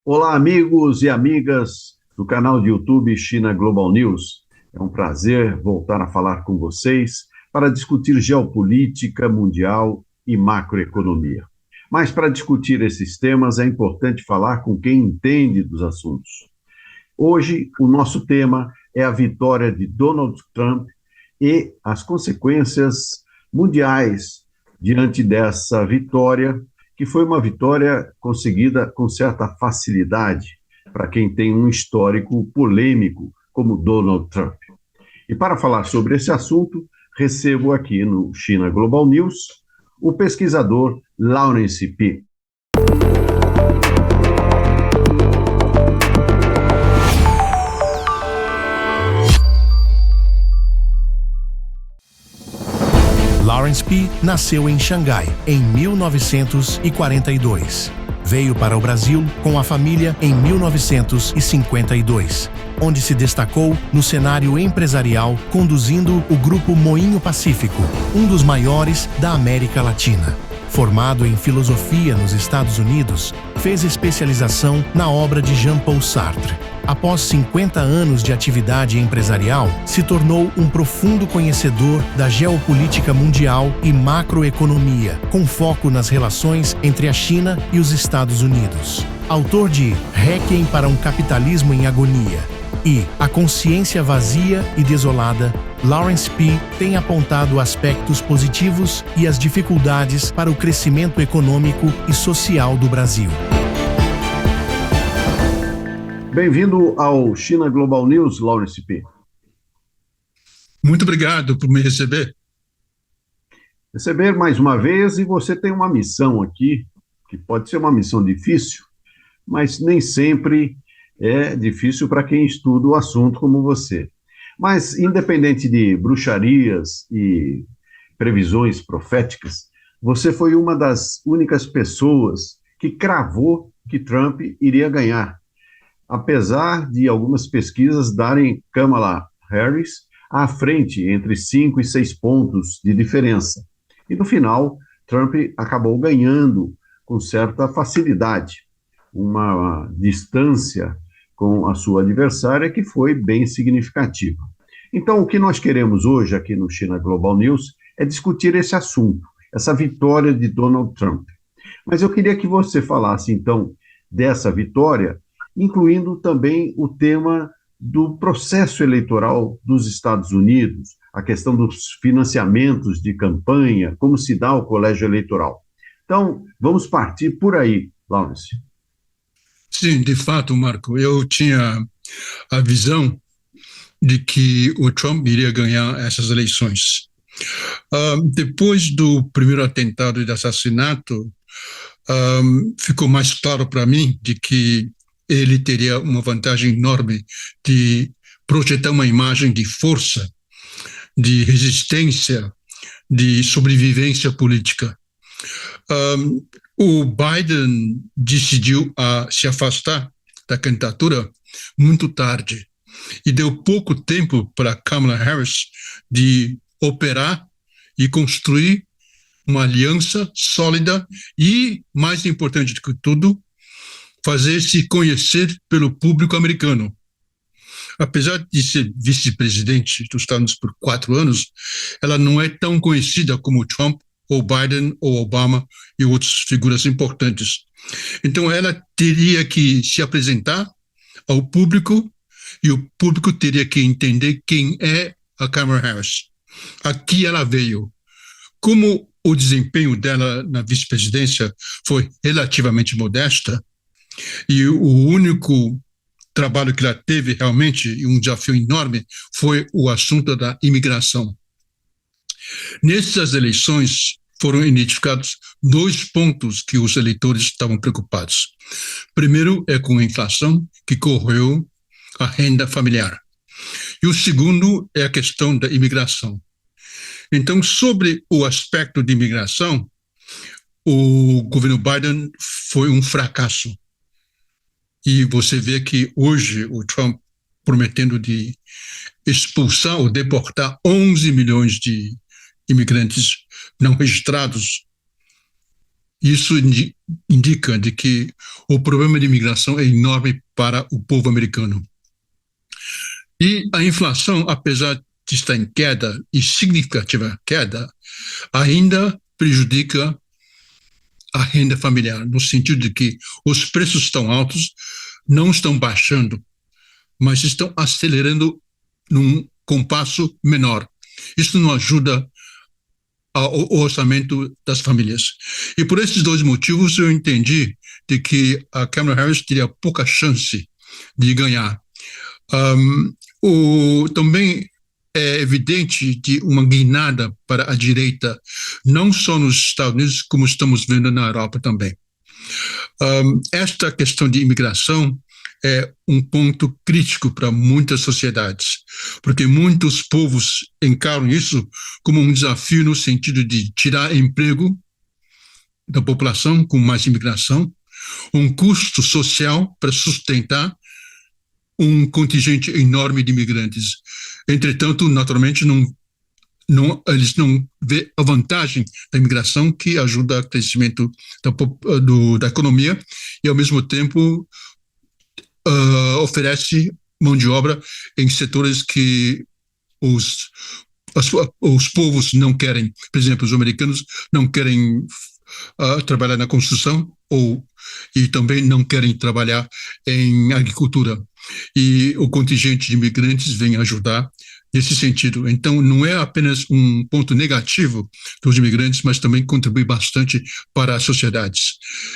Olá, amigos e amigas do canal de YouTube China Global News. É um prazer voltar a falar com vocês para discutir geopolítica mundial e macroeconomia. Mas para discutir esses temas é importante falar com quem entende dos assuntos. Hoje, o nosso tema é a vitória de Donald Trump e as consequências mundiais diante dessa vitória, que foi uma vitória conseguida com certa facilidade para quem tem um histórico polêmico como Donald Trump. E para falar sobre esse assunto, recebo aqui no China Global News o pesquisador Lawrence P. Lawrence P. nasceu em Xangai em 1942. Veio para o Brasil com a família em 1952, onde se destacou no cenário empresarial conduzindo o Grupo Moinho Pacífico, um dos maiores da América Latina. Formado em filosofia nos Estados Unidos, fez especialização na obra de Jean-Paul Sartre. Após 50 anos de atividade empresarial, se tornou um profundo conhecedor da geopolítica mundial e macroeconomia, com foco nas relações entre a China e os Estados Unidos. Autor de Requiem para um Capitalismo em Agonia e A Consciência Vazia e Desolada, Lawrence P. tem apontado aspectos positivos e as dificuldades para o crescimento econômico e social do Brasil. Bem-vindo ao China Global News, Lawrence P. Muito obrigado por me receber. Receber mais uma vez, e você tem uma missão aqui, que pode ser uma missão difícil, mas nem sempre é difícil para quem estuda o assunto como você. Mas, independente de bruxarias e previsões proféticas, você foi uma das únicas pessoas que cravou que Trump iria ganhar, apesar de algumas pesquisas darem Kamala Harris à frente, entre 5 e 6 pontos de diferença. E no final, Trump acabou ganhando com certa facilidade, uma distância com a sua adversária que foi bem significativa. Então, o que nós queremos hoje aqui no China Global News é discutir esse assunto, essa vitória de Donald Trump. Mas eu queria que você falasse, então, dessa vitória, incluindo também o tema do processo eleitoral dos Estados Unidos, a questão dos financiamentos de campanha, como se dá o colégio eleitoral. Então, vamos partir por aí, Lawrence. Sim, de fato, Marco, eu tinha a visão de que o Trump iria ganhar essas eleições. Depois do primeiro atentado de assassinato, ficou mais claro para mim de que ele teria uma vantagem enorme de projetar uma imagem de força, de resistência, de sobrevivência política. O Biden decidiu se afastar da candidatura muito tarde e deu pouco tempo para Kamala Harris de operar e construir uma aliança sólida e, mais importante do que tudo, fazer-se conhecer pelo público americano. Apesar de ser vice-presidente dos Estados Unidos por 4 anos, ela não é tão conhecida como Trump, ou Biden, ou Obama e outras figuras importantes. Então, ela teria que se apresentar ao público e o público teria que entender quem é a Kamala Harris. Aqui ela veio. Como o desempenho dela na vice-presidência foi relativamente modesta e o único trabalho que ela teve realmente, e um desafio enorme, foi o assunto da imigração. Nessas eleições foram identificados 2 pontos que os eleitores estavam preocupados. Primeiro é com a inflação, que corroeu a renda familiar. E o segundo é a questão da imigração. Então, sobre o aspecto de imigração, o governo Biden foi um fracasso. E você vê que hoje o Trump prometendo de expulsar ou deportar 11 milhões de imigrantes não registrados. Isso indica de que o problema de imigração é enorme para o povo americano. E a inflação, apesar de estar em queda, e significativa queda, ainda prejudica a renda familiar, no sentido de que os preços estão altos, não estão baixando, mas estão acelerando num compasso menor. Isso não ajuda o orçamento das famílias. E por esses dois motivos eu entendi de que a Kamala Harris teria pouca chance de ganhar. Também é evidente de uma guinada para a direita, não só nos Estados Unidos, como estamos vendo na Europa também. Esta questão de imigração é um ponto crítico para muitas sociedades, porque muitos povos encaram isso como um desafio no sentido de tirar emprego da população com mais imigração, um custo social para sustentar um contingente enorme de imigrantes. Entretanto, naturalmente, eles não vê a vantagem da imigração, que ajuda o crescimento da economia e, ao mesmo tempo, oferece mão de obra em setores que os povos não querem. Por exemplo, os americanos não querem trabalhar na construção e também não querem trabalhar em agricultura. E o contingente de imigrantes vem ajudar nesse sentido. Então, não é apenas um ponto negativo dos imigrantes, mas também contribui bastante para as sociedades.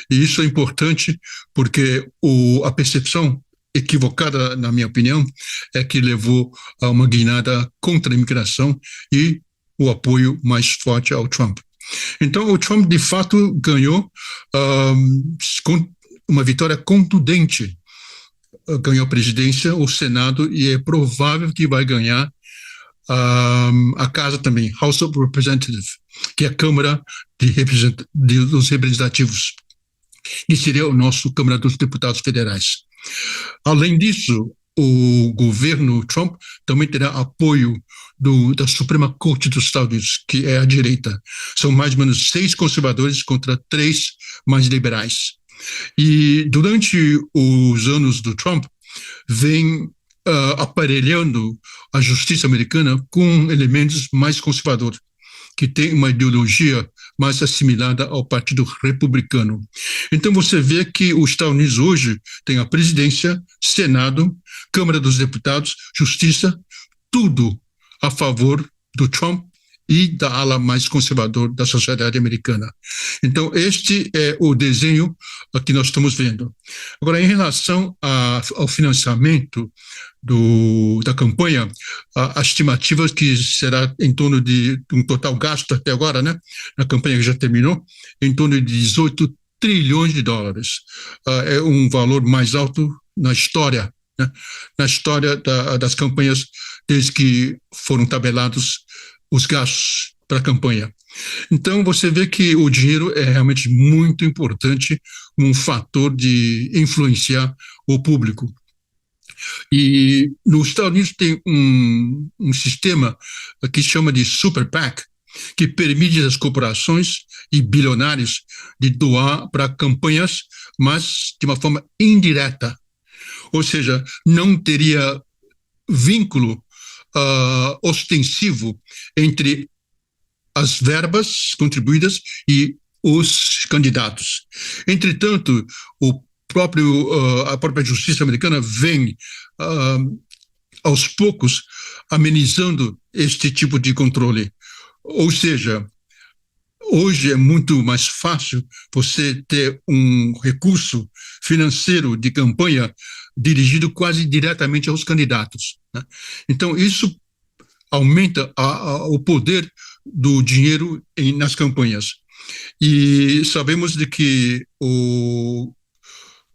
E isso é importante porque a percepção equivocada, na minha opinião, é que levou a uma guinada contra a imigração e o apoio mais forte ao Trump. Então, o Trump, de fato, ganhou com uma vitória contundente. Ganhou a presidência, o Senado, e é provável que vai ganhar a casa também, House of Representatives, que é a Câmara dos Representativos, que seria o nosso Câmara dos Deputados Federais. Além disso, o governo Trump também terá apoio da Suprema Corte dos Estados Unidos, que é a direita. São mais ou menos 6 conservadores contra 3 mais liberais. E durante os anos do Trump, vem aparelhando a justiça americana com elementos mais conservadores, que tem uma ideologia mais assimilada ao Partido Republicano. Então você vê que os Estados Unidos hoje tem a presidência, Senado, Câmara dos Deputados, Justiça, tudo a favor do Trump e da ala mais conservadora da sociedade americana. Então, este é o desenho que nós estamos vendo. Agora, em relação ao financiamento da campanha, a estimativa que será em torno de um total gasto até agora, né, na campanha que já terminou, em torno de 18 trilhões de dólares. É um valor mais alto na história, né, na história das campanhas desde que foram tabelados os gastos para a campanha. Então, você vê que o dinheiro é realmente muito importante, um fator de influenciar o público. E nos Estados Unidos tem um sistema que se chama de Super PAC, que permite às corporações e bilionários de doar para campanhas, mas de uma forma indireta. Ou seja, não teria vínculo ostensivo entre as verbas contribuídas e os candidatos. Entretanto, a própria justiça americana vem, aos poucos, amenizando este tipo de controle. Ou seja, hoje é muito mais fácil você ter um recurso financeiro de campanha dirigido quase diretamente aos candidatos, né? Então, isso aumenta o poder do dinheiro nas campanhas. E sabemos de que o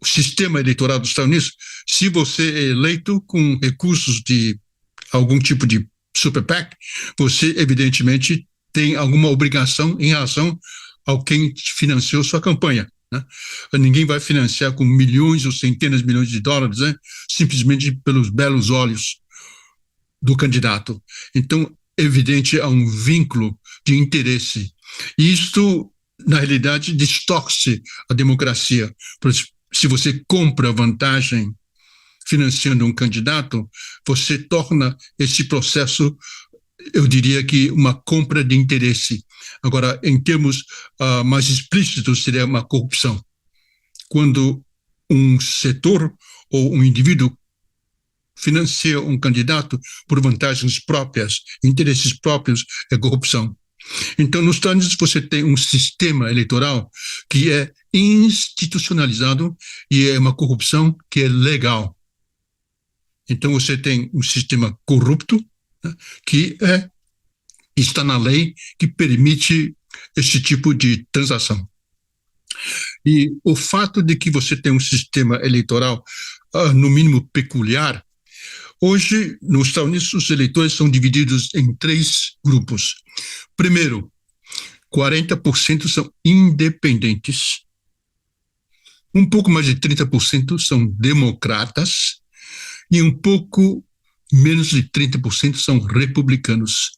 sistema eleitoral dos Estados Unidos, se você é eleito com recursos de algum tipo de Super PAC, você, evidentemente, tem alguma obrigação em relação ao quem financiou sua campanha, né? Ninguém vai financiar com milhões ou centenas de milhões de dólares, né, simplesmente pelos belos olhos do candidato. Então, evidente, há um vínculo de interesse. E isto na realidade, distorce a democracia. Se você compra vantagem financiando um candidato, você torna esse processo, eu diria que uma compra de interesse. Agora, em termos mais explícitos, seria uma corrupção. Quando um setor ou um indivíduo financia um candidato por vantagens próprias, interesses próprios, é corrupção. Então, nos Estados Unidos, você tem um sistema eleitoral que é institucionalizado e é uma corrupção que é legal. Então, você tem um sistema corrupto, né, que está na lei, que permite esse tipo de transação. E o fato de que você tem um sistema eleitoral, no mínimo, peculiar. Hoje, nos Estados Unidos, os eleitores são divididos em 3 grupos. Primeiro, 40% são independentes, um pouco mais de 30% são democratas e um pouco menos de 30% são republicanos.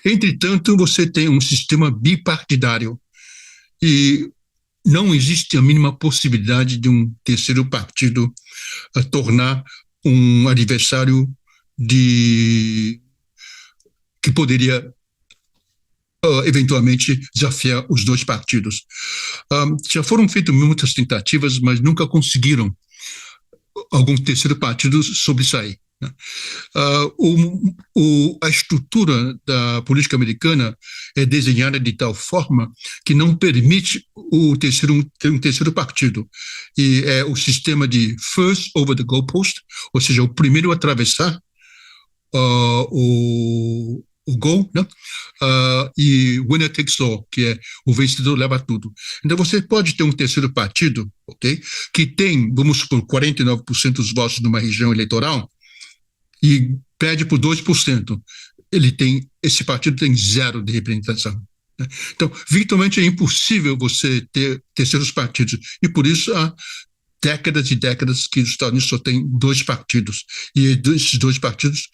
Entretanto, você tem um sistema bipartidário e não existe a mínima possibilidade de um terceiro partido tornar um adversário que poderia eventualmente desafiar os 2 partidos. Já foram feitas muitas tentativas, mas nunca conseguiram algum terceiro partido sobressair. Né? A estrutura da política americana é desenhada de tal forma que não permite ter um terceiro partido. E é o sistema de first over the goalpost, ou seja, o primeiro a atravessar o goal, né? E winner takes all, que é o vencedor leva tudo. Então você pode ter um terceiro partido, ok, que tem, vamos supor, 49% dos votos numa região eleitoral e perde por 2%. Esse partido tem 0 de representação. Né? Então, virtualmente é impossível você ter terceiros partidos. E por isso há décadas e décadas que os Estados Unidos só tem 2 partidos. E esses 2 partidos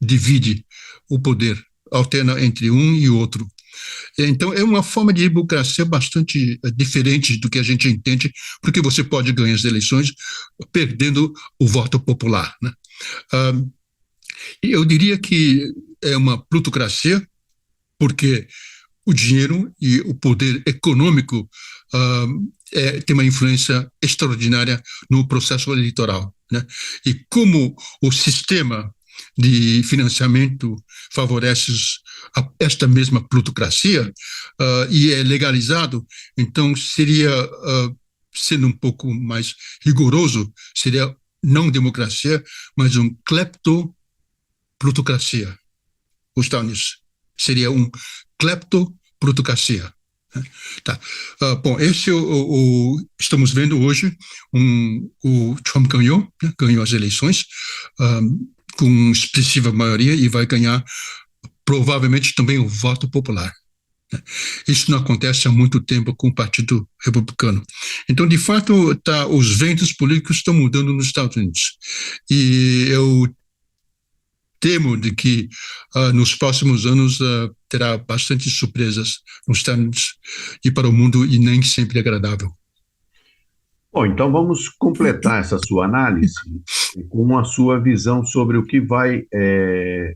dividem o poder, alterna entre um e outro. Então, é uma forma de democracia bastante diferente do que a gente entende, porque você pode ganhar as eleições perdendo o voto popular. Né? Eu diria que é uma plutocracia, porque o dinheiro e o poder econômico tem uma influência extraordinária no processo eleitoral. Né? E como o sistema de financiamento favorece esta mesma plutocracia e é legalizado, então seria, sendo um pouco mais rigoroso, seria não democracia, mas um kleptoplutocracia. Os Estados Unidos seria um kleptoplutocracia. Tá. Bom, esse estamos vendo hoje, o Trump ganhou, né, ganhou as eleições com expressiva maioria e vai ganhar provavelmente também o voto popular. Isso não acontece há muito tempo com o Partido Republicano. Então, de fato, os ventos políticos estão mudando nos Estados Unidos. E eu temo de que nos próximos anos terá bastante surpresas nos Estados Unidos e para o mundo, e nem sempre agradável. Bom, então vamos completar essa sua análise com a sua visão sobre o que vai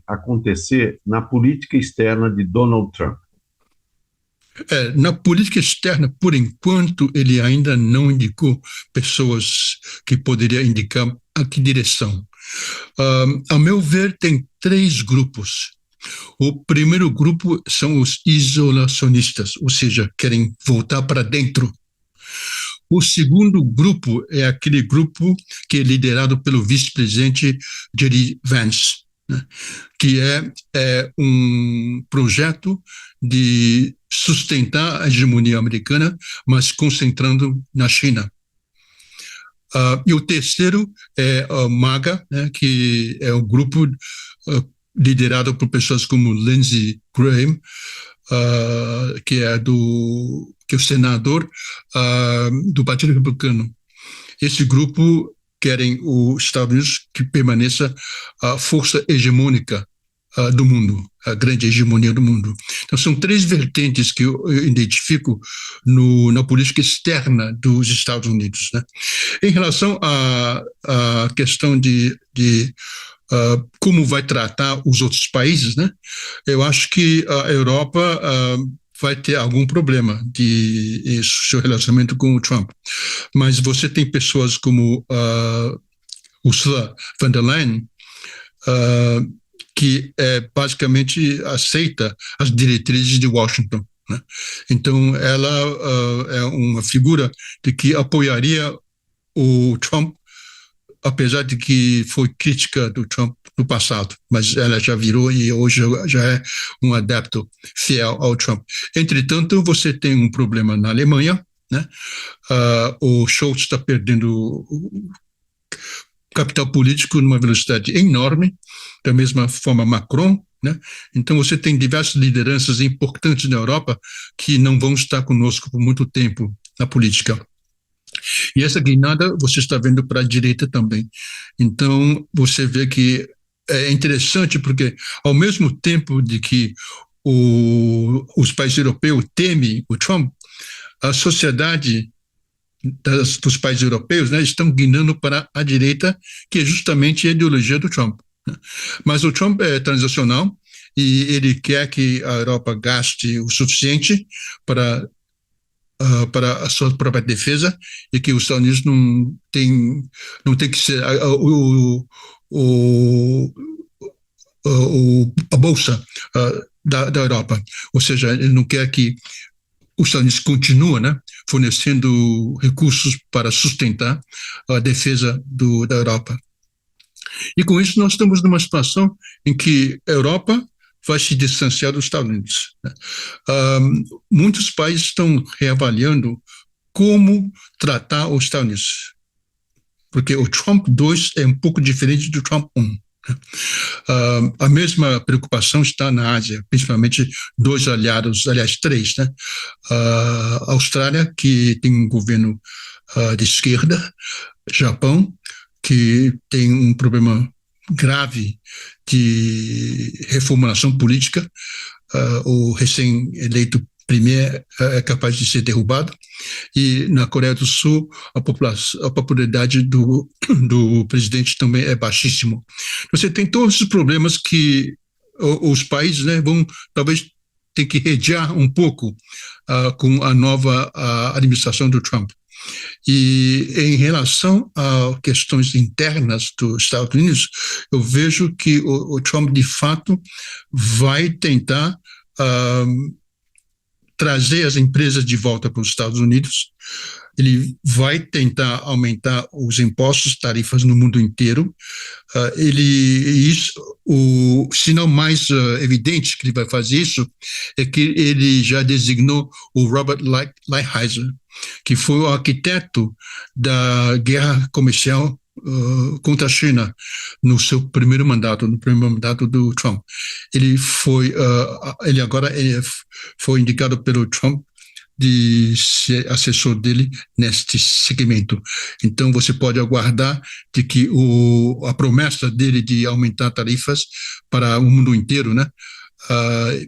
acontecer na política externa de Donald Trump. Na política externa, por enquanto, ele ainda não indicou pessoas que poderia indicar a que direção. Ao meu ver, tem 3 grupos. O primeiro grupo são os isolacionistas, ou seja, querem voltar para dentro. O segundo grupo é aquele grupo que é liderado pelo vice-presidente J.D. Vance, né, que é um projeto de sustentar a hegemonia americana, mas concentrando na China. E o terceiro é o MAGA, né, que é um grupo liderado por pessoas como Lindsey Graham, que é o senador do Partido Republicano. Esse grupo querem os Estados Unidos que permaneça a força hegemônica do mundo, a grande hegemonia do mundo. Então, são três vertentes que eu identifico na política externa dos Estados Unidos, né? Em relação à questão de como vai tratar os outros países, né? Eu acho que a Europa vai ter algum problema de seu relacionamento com o Trump. Mas você tem pessoas como Ursula von der Leyen, que basicamente aceita as diretrizes de Washington, né? Então, ela é uma figura de que apoiaria o Trump, apesar de que foi crítica do Trump no passado, mas ela já virou e hoje já é um adepto fiel ao Trump. Entretanto, você tem um problema na Alemanha, né? O Scholz está perdendo capital político numa velocidade enorme, da mesma forma Macron, né? Então você tem diversas lideranças importantes na Europa que não vão estar conosco por muito tempo na política. E essa guinada você está vendo para a direita também. Então você vê que é interessante porque ao mesmo tempo de que os países europeus temem o Trump, a sociedade dos países europeus, né, estão guinando para a direita, que é justamente a ideologia do Trump. Mas o Trump é transacional e ele quer que a Europa gaste o suficiente para a sua própria defesa e que os Estados Unidos não tem que ser a bolsa da Europa. Ou seja, ele não quer que os Estados Unidos continuam, né, fornecendo recursos para sustentar a defesa da Europa. E com isso nós estamos numa situação em que a Europa vai se distanciar dos Estados Unidos, né? Muitos países estão reavaliando como tratar os Estados Unidos, porque o Trump 2 é um pouco diferente do Trump 1. A mesma preocupação está na Ásia, principalmente dois aliados, aliás, três, né? A Austrália, que tem um governo de esquerda, Japão, que tem um problema grave de reformulação política, o recém-eleito premier é capaz de ser derrubado, e na Coreia do Sul a popularidade do presidente também é baixíssimo. Você tem todos os problemas que os países, né, vão talvez ter que redear um pouco com a nova administração do Trump. E em relação a questões internas dos Estados Unidos, eu vejo que o Trump de fato vai tentar trazer as empresas de volta para os Estados Unidos. Ele vai tentar aumentar os impostos, tarifas no mundo inteiro. O sinal mais evidente que ele vai fazer isso é que ele já designou o Robert Lighthizer, que foi o arquiteto da guerra comercial contra a China no seu primeiro mandato do Trump. Ele agora foi indicado pelo Trump de ser assessor dele neste segmento. Então você pode aguardar de que a promessa dele de aumentar tarifas para o mundo inteiro, né,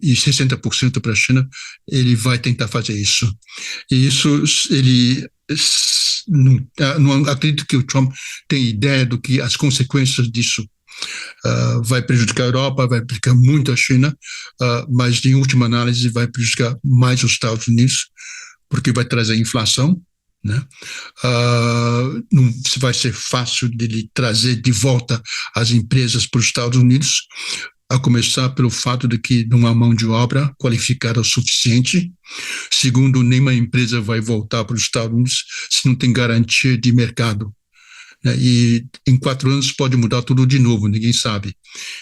e 60% para a China, ele vai tentar fazer isso. E isso não acredito que o Trump tenha ideia do que as consequências disso vai prejudicar a Europa, vai prejudicar muito a China, mas em última análise vai prejudicar mais os Estados Unidos, porque vai trazer inflação, né? Não vai ser fácil dele trazer de volta as empresas para os Estados Unidos, a começar pelo fato de que não há mão de obra qualificada o suficiente. Segundo, nenhuma empresa vai voltar para os Estados Unidos se não tem garantia de mercado. E em 4 anos pode mudar tudo de novo, ninguém sabe.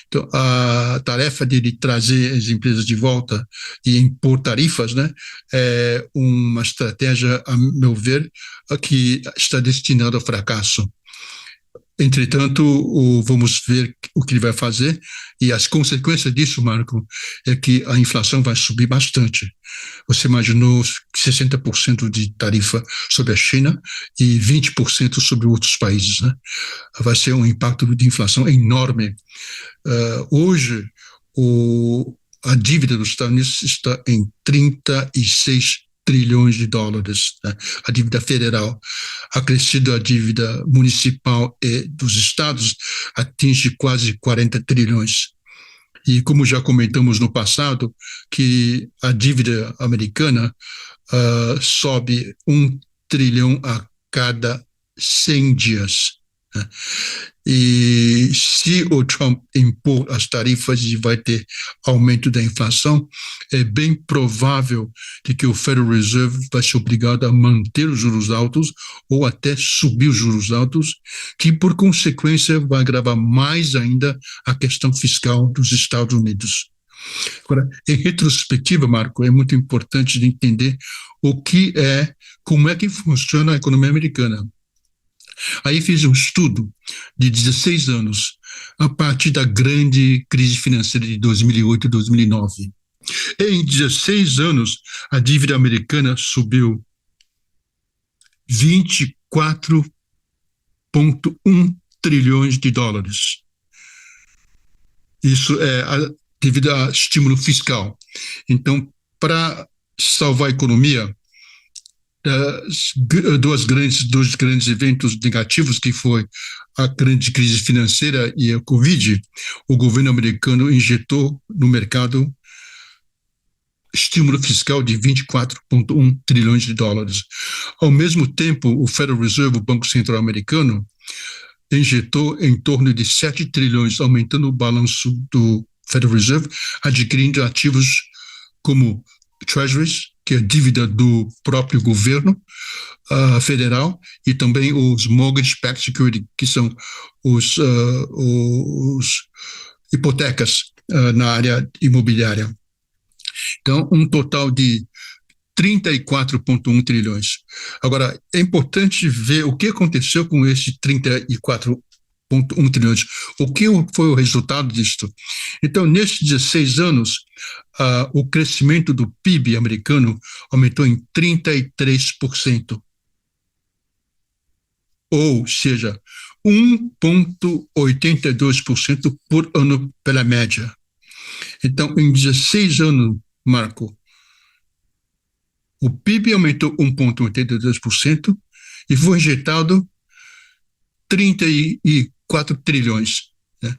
Então, a tarefa de trazer as empresas de volta e impor tarifas, né, é uma estratégia, a meu ver, que está destinada ao fracasso. Entretanto, vamos ver o que ele vai fazer, e as consequências disso, Marco, é que a inflação vai subir bastante. Você imaginou 60% de tarifa sobre a China e 20% sobre outros países, né? Vai ser um impacto de inflação enorme. Hoje, a dívida dos Estados Unidos está em 36 trilhões de dólares, né? A dívida federal. Acrescido a dívida municipal e dos estados, atinge quase 40 trilhões. E como já comentamos no passado, que a dívida americana sobe 1 trilhão a cada 100 dias. Né? E se o Trump impor as tarifas e vai ter aumento da inflação, é bem provável de que o Federal Reserve vai ser obrigado a manter os juros altos ou até subir os juros altos, que por consequência vai agravar mais ainda a questão fiscal dos Estados Unidos. Agora, em retrospectiva, Marco, é muito importante de entender como é que funciona a economia americana. Aí fiz um estudo de 16 anos, a partir da grande crise financeira de 2008 e 2009. Em 16 anos, a dívida americana subiu 24,1 trilhões de dólares. Isso é devido a estímulo fiscal. Então, para salvar a economia, dois grandes eventos negativos, que foi a grande crise financeira e a Covid, o governo americano injetou no mercado estímulo fiscal de 24,1 trilhões de dólares. Ao mesmo tempo, o Federal Reserve, o Banco Central Americano, injetou em torno de 7 trilhões, aumentando o balanço do Federal Reserve, adquirindo ativos como Treasuries, que é a dívida do próprio governo federal, e também os mortgage-backed security, que são os hipotecas na área imobiliária. Então, um total de 34,1 trilhões. Agora, é importante ver o que aconteceu com esse 34,1 trilhões. O que foi o resultado disso? Então, nesses 16 anos, o crescimento do PIB americano aumentou em 33%. Ou seja, 1,82% por ano pela média. Então, em 16 anos, Marco, o PIB aumentou 1,82% e foi injetado 34 trilhões, né?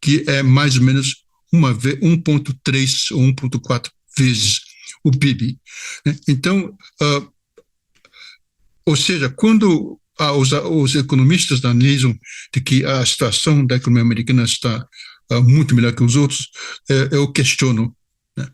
Que é mais ou menos 1,3 ou 1,4 vezes o PIB. Né? Então, ou seja, quando os economistas analisam de que a situação da economia americana está muito melhor que os outros, eu questiono. Né?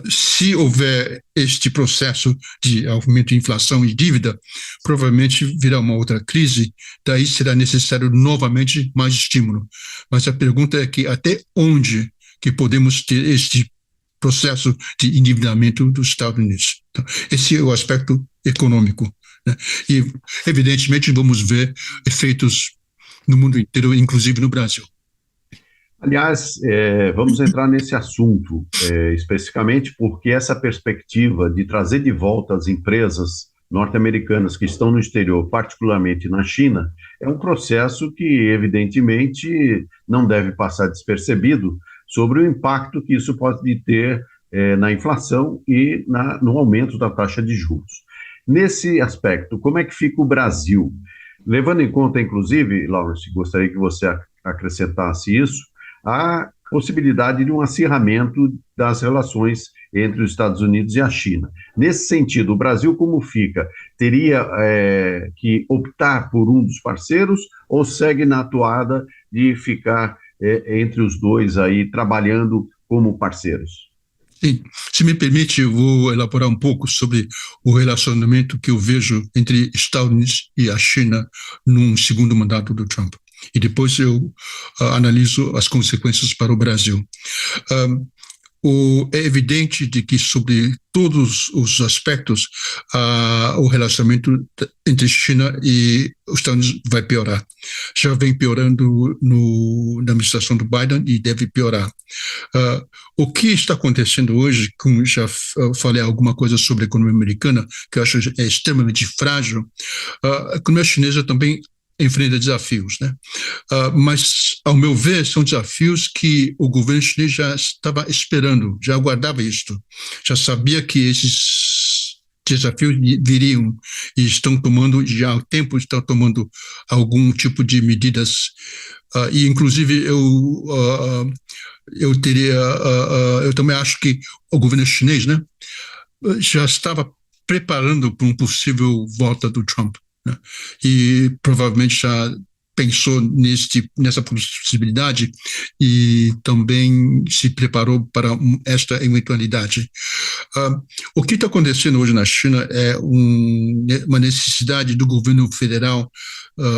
Se houver este processo de aumento de inflação e dívida, provavelmente virá uma outra crise, daí será necessário novamente mais estímulo. Mas a pergunta é que até onde que podemos ter este processo de endividamento dos Estados Unidos? Então, esse é o aspecto econômico. Né? E, evidentemente, vamos ver efeitos no mundo inteiro, inclusive no Brasil. Aliás, vamos entrar nesse assunto especificamente porque essa perspectiva de trazer de volta as empresas norte-americanas que estão no exterior, particularmente na China, é um processo que, evidentemente, não deve passar despercebido sobre o impacto que isso pode ter na inflação e no aumento da taxa de juros. Nesse aspecto, como é que fica o Brasil? Levando em conta, inclusive, Lawrence, gostaria que você acrescentasse isso, a possibilidade de um acirramento das relações entre os Estados Unidos e a China. Nesse sentido, o Brasil como fica? Teria que optar por um dos parceiros ou segue na atuada de ficar entre os dois aí, trabalhando como parceiros? Sim, se me permite, eu vou elaborar um pouco sobre o relacionamento que eu vejo entre Estados Unidos e a China num segundo mandato do Trump. E depois eu analiso as consequências para o Brasil. É evidente de que sobre todos os aspectos o relacionamento entre China e os Estados Unidos vai piorar. Já vem piorando na administração do Biden e deve piorar. O que está acontecendo hoje, como já falei alguma coisa sobre a economia americana, que eu acho é extremamente frágil, a economia chinesa também enfrenta desafios, né? Mas, ao meu ver, são desafios que o governo chinês já estava esperando, já aguardava isto, já sabia que esses desafios viriam e estão tomando, já há tempo, estão tomando algum tipo de medidas. E, inclusive, eu também acho que o governo chinês, né, já estava preparando para um possível volta do Trump, né? E provavelmente já pensou nessa possibilidade e também se preparou para esta eventualidade. O que está acontecendo hoje na China é uma necessidade do governo federal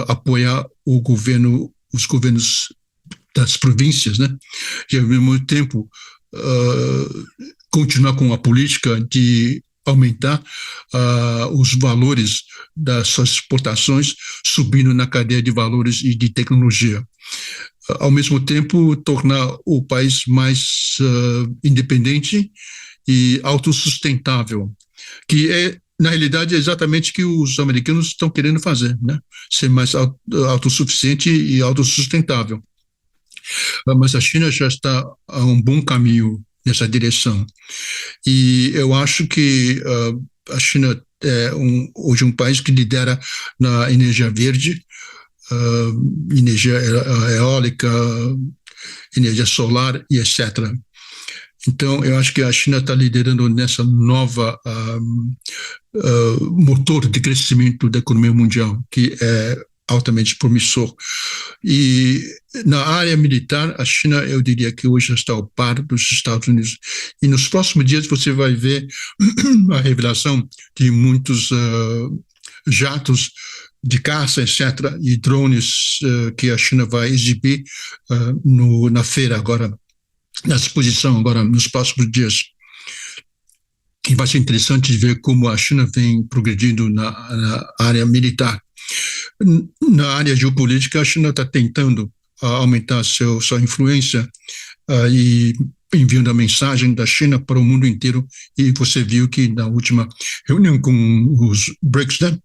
apoiar os governos das províncias, né? E, ao mesmo tempo, continuar com a política de aumentar os valores das suas exportações, subindo na cadeia de valores e de tecnologia. Ao mesmo tempo, tornar o país mais independente e autossustentável, que é, na realidade, é exatamente o que os americanos estão querendo fazer, né? Ser mais autossuficiente e autossustentável. Mas a China já está a um bom caminho nessa direção. E eu acho que a China é hoje um país que lidera na energia verde, energia eólica, energia solar e etc. Então, eu acho que a China está liderando nessa nova motor de crescimento da economia mundial, que é altamente promissor. E na área militar, a China, eu diria que hoje está ao par dos Estados Unidos. E nos próximos dias você vai ver a revelação de muitos jatos de caça, etc., e drones que a China vai exibir na feira agora, na exposição agora, nos próximos dias. E vai ser interessante ver como a China vem progredindo na área militar. Na área geopolítica, a China está tentando aumentar sua influência e enviando a mensagem da China para o mundo inteiro. E você viu que na última reunião com os BRICS, né,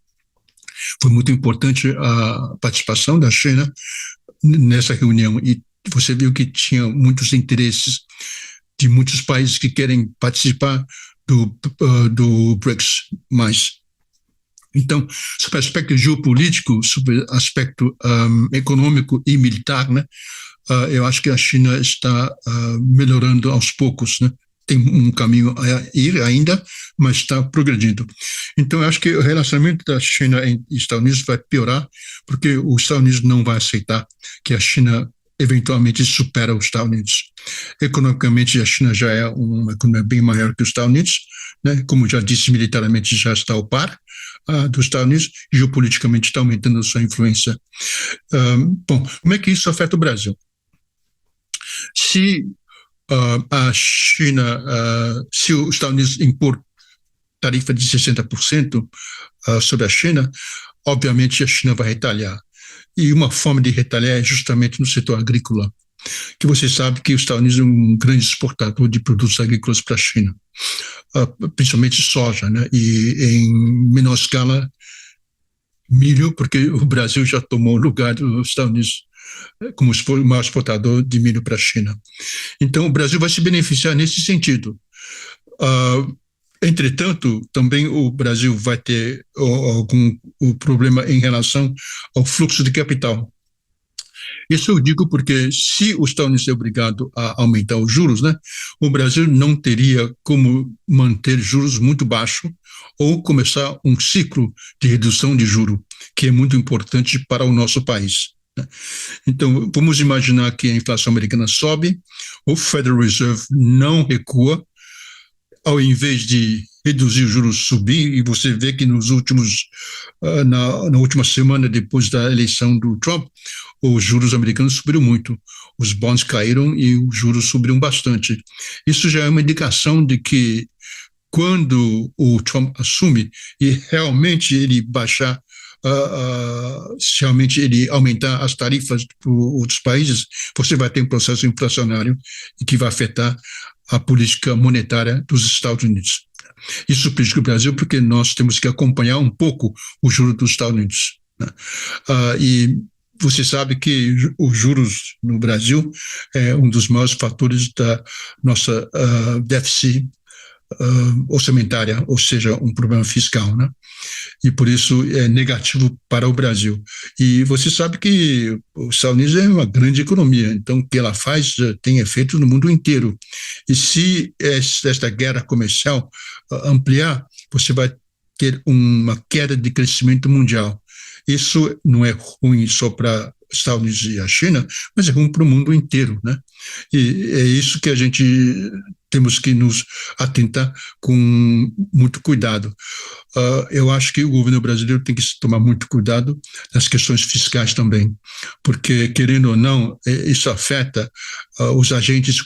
foi muito importante a participação da China nessa reunião. E você viu que tinha muitos interesses de muitos países que querem participar do BRICS mais. Então, sobre aspecto geopolítico, sobre aspecto econômico e militar, né, eu acho que a China está melhorando aos poucos, né? Tem um caminho a ir ainda, mas está progredindo. Então, eu acho que o relacionamento da China e Estados Unidos vai piorar, porque os Estados Unidos não vai aceitar que a China eventualmente supera os Estados Unidos. Economicamente, a China já é uma economia bem maior que os Estados Unidos, né? Como já disse, militarmente já está ao par dos Estados Unidos, geopoliticamente está aumentando a sua influência. Bom, como é que isso afeta o Brasil? Se a China, se os Estados Unidos impor tarifa de 60% sobre a China, obviamente a China vai retaliar. E uma forma de retaliar é justamente no setor agrícola, que você sabe que os Estados Unidos é um grande exportador de produtos agrícolas para a China, principalmente soja, né? E em menor escala milho, porque o Brasil já tomou o lugar dos Estados Unidos como o maior exportador de milho para a China. Então, o Brasil vai se beneficiar nesse sentido. Entretanto, também o Brasil vai ter algum problema em relação ao fluxo de capital. Isso eu digo porque se os Estados Unidos é obrigado a aumentar os juros, né, o Brasil não teria como manter juros muito baixos ou começar um ciclo de redução de juros, que é muito importante para o nosso país. Então, vamos imaginar que a inflação americana sobe, o Federal Reserve não recua, ao invés de reduzir os juros, subir, e você vê que na última semana, depois da eleição do Trump, os juros americanos subiram muito, os bonds caíram e os juros subiram bastante. Isso já é uma indicação de que quando o Trump assume e realmente ele baixar, se realmente ele aumentar as tarifas para outros países, você vai ter um processo inflacionário que vai afetar a política monetária dos Estados Unidos. Isso prejudica o Brasil porque nós temos que acompanhar um pouco o juro dos Estados Unidos. né? E você sabe que os juros no Brasil é um dos maiores fatores da nossa déficit orçamentária, ou seja, um problema fiscal, né? E por isso é negativo para o Brasil. E você sabe que os Estados Unidos é uma grande economia, então o que ela faz tem efeito no mundo inteiro. E se esta guerra comercial ampliar, você vai ter uma queda de crescimento mundial. Isso não é ruim só para os Estados Unidos e a China, mas é ruim para o mundo inteiro, né? E é isso que a gente temos que nos atentar com muito cuidado. Eu acho que o governo brasileiro tem que tomar muito cuidado nas questões fiscais também, porque, querendo ou não, isso afeta os agentes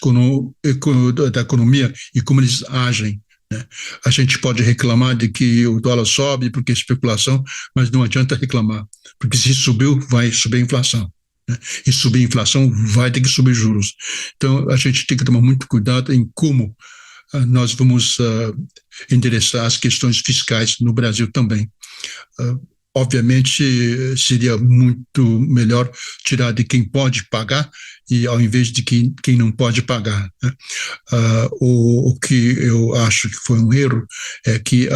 da economia e como eles agem, né? A gente pode reclamar de que o dólar sobe porque é especulação, mas não adianta reclamar, porque se subiu, vai subir a inflação, né? E subir a inflação, vai ter que subir juros. Então, a gente tem que tomar muito cuidado em como nós vamos endereçar as questões fiscais no Brasil também. Obviamente, seria muito melhor tirar de quem pode pagar e ao invés de quem não pode pagar, né? O que eu acho que foi um erro é que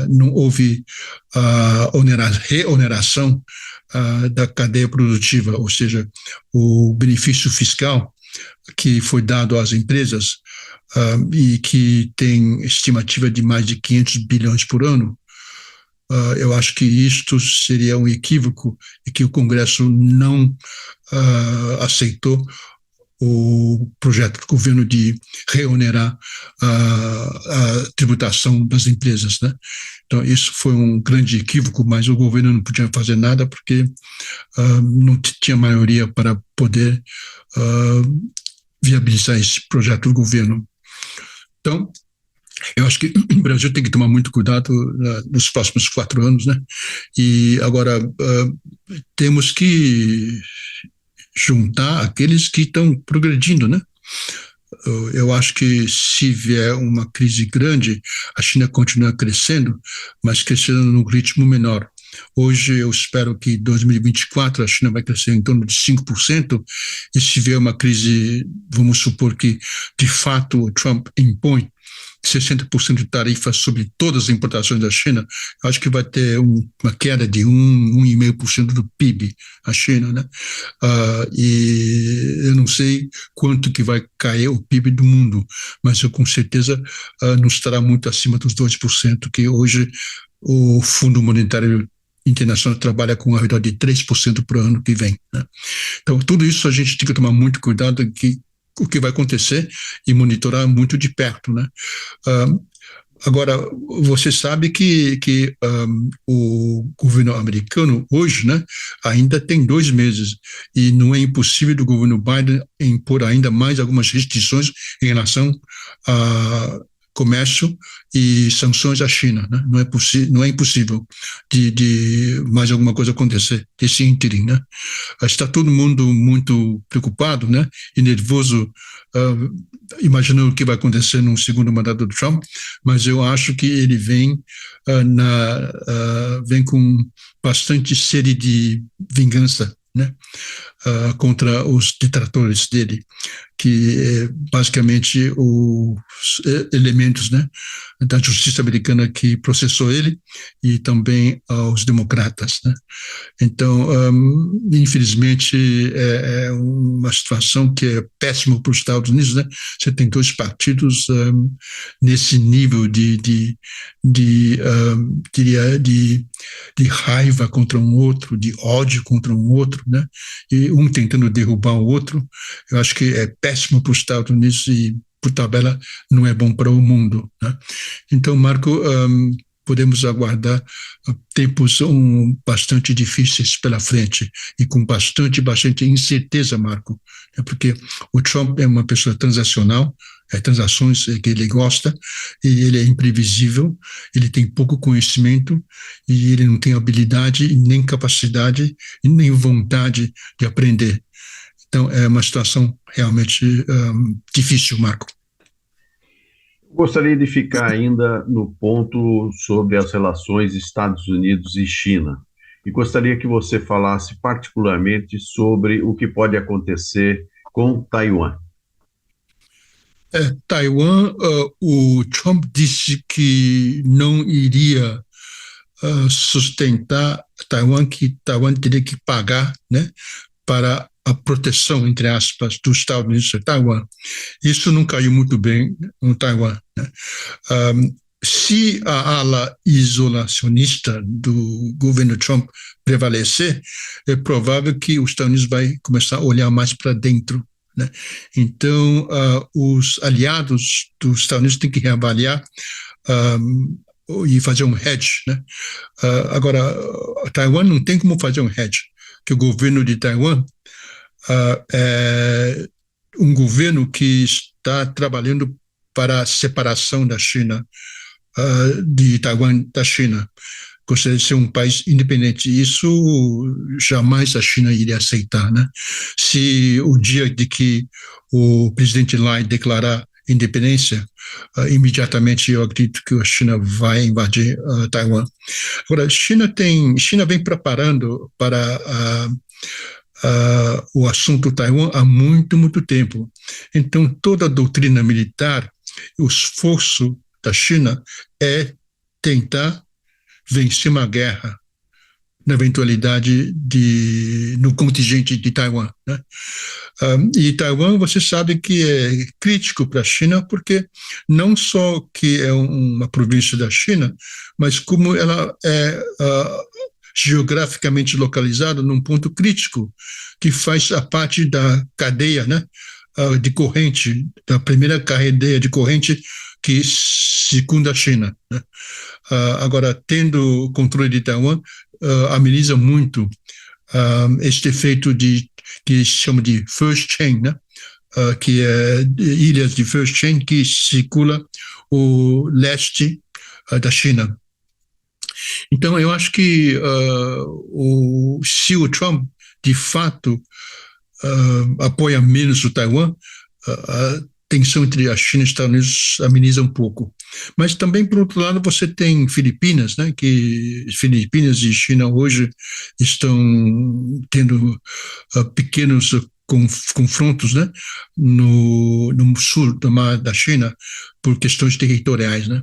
não houve reoneração da cadeia produtiva, ou seja, o benefício fiscal que foi dado às empresas e que tem estimativa de mais de 500 bilhões por ano. Eu acho que isto seria um equívoco e que o Congresso não aceitou o projeto do governo de reonerar a tributação das empresas, né? Então, isso foi um grande equívoco, mas o governo não podia fazer nada porque não tinha maioria para poder viabilizar esse projeto do governo. Então, eu acho que o Brasil tem que tomar muito cuidado nos próximos 4 anos, né? E agora temos que juntar aqueles que estão progredindo, né? Eu acho que se vier uma crise grande, a China continua crescendo, mas crescendo num ritmo menor. Hoje eu espero que em 2024 a China vai crescer em torno de 5%, e se vier uma crise, vamos supor que de fato o Trump impõe 60% de tarifas sobre todas as importações da China, acho que vai ter uma queda de 1,5% do PIB, a China, né? E eu não sei quanto que vai cair o PIB do mundo, mas eu com certeza não estará muito acima dos 2%, que hoje o Fundo Monetário Internacional trabalha com ao redor de 3% por ano que vem, né? Então, tudo isso a gente tem que tomar muito cuidado o que vai acontecer e monitorar muito de perto, né? Agora, você sabe que o governo americano hoje, né, ainda tem 2 meses e não é impossível do governo Biden impor ainda mais algumas restrições em relação a comércio e sanções à China, né? Não é impossível de mais alguma coisa acontecer desse ínterim, né? Está todo mundo muito preocupado, né? E nervoso, imaginando o que vai acontecer no segundo mandato do Trump, mas eu acho que ele vem com bastante sede de vingança, né? Contra os detratores dele, que basicamente os elementos, né, da justiça americana que processou ele e também aos democratas, né? Então, infelizmente, é uma situação que é péssima para os Estados Unidos, né? Você tem 2 partidos nesse nível de raiva contra um outro, de ódio contra um outro, né? E um tentando derrubar o outro. Eu acho que é péssimo para os Estados Unidos e, por tabela, não é bom para o mundo, né? Então, Marco, podemos aguardar tempos bastante difíceis pela frente e com bastante incerteza, Marco, porque o Trump é uma pessoa transacional, transações que ele gosta, e ele é imprevisível, ele tem pouco conhecimento e ele não tem habilidade, nem capacidade, nem vontade de aprender. Então, é uma situação realmente difícil, Marco. Gostaria de ficar ainda no ponto sobre as relações Estados Unidos e China. e gostaria que você falasse particularmente sobre o que pode acontecer com Taiwan. Taiwan, o Trump disse que não iria sustentar Taiwan, que Taiwan teria que pagar, né, para a proteção, entre aspas, dos Estados Unidos de Taiwan. Isso não caiu muito bem no Taiwan, né? Se a ala isolacionista do governo Trump prevalecer, é provável que os Estados Unidos vai começar a olhar mais para dentro, né? Então, os aliados dos Estados Unidos têm que reavaliar e fazer um hedge, né? Agora, Taiwan não tem como fazer um hedge, que o governo de Taiwan é um governo que está trabalhando para a separação da China, de Taiwan da China. Gostaria de ser um país independente. Isso jamais a China iria aceitar, né? Se o dia de que o presidente Lai declarar independência, imediatamente eu acredito que a China vai invadir Taiwan. Agora, China vem preparando para o assunto Taiwan há muito, muito tempo. Então, toda a doutrina militar, o esforço da China é tentar vencer uma guerra na eventualidade no contingente de Taiwan, né? E Taiwan, você sabe que é crítico para a China, porque não só que é uma província da China, mas como ela é geograficamente localizada num ponto crítico, que faz a parte da cadeia, né, de corrente, da primeira cadeia de corrente que circunda a China, né? Agora, tendo o controle de Taiwan, ameniza muito este efeito que se chama de first chain, né? Que é ilhas de first chain que circula o leste da China. Então, eu acho que se o Trump, de fato, apoia menos o Taiwan, a tensão entre a China e os Estados Unidos ameniza um pouco. Mas também, por outro lado, você tem Filipinas, né, que Filipinas e China hoje estão tendo pequenos confrontos, né, no sul do mar da China por questões territoriais, né.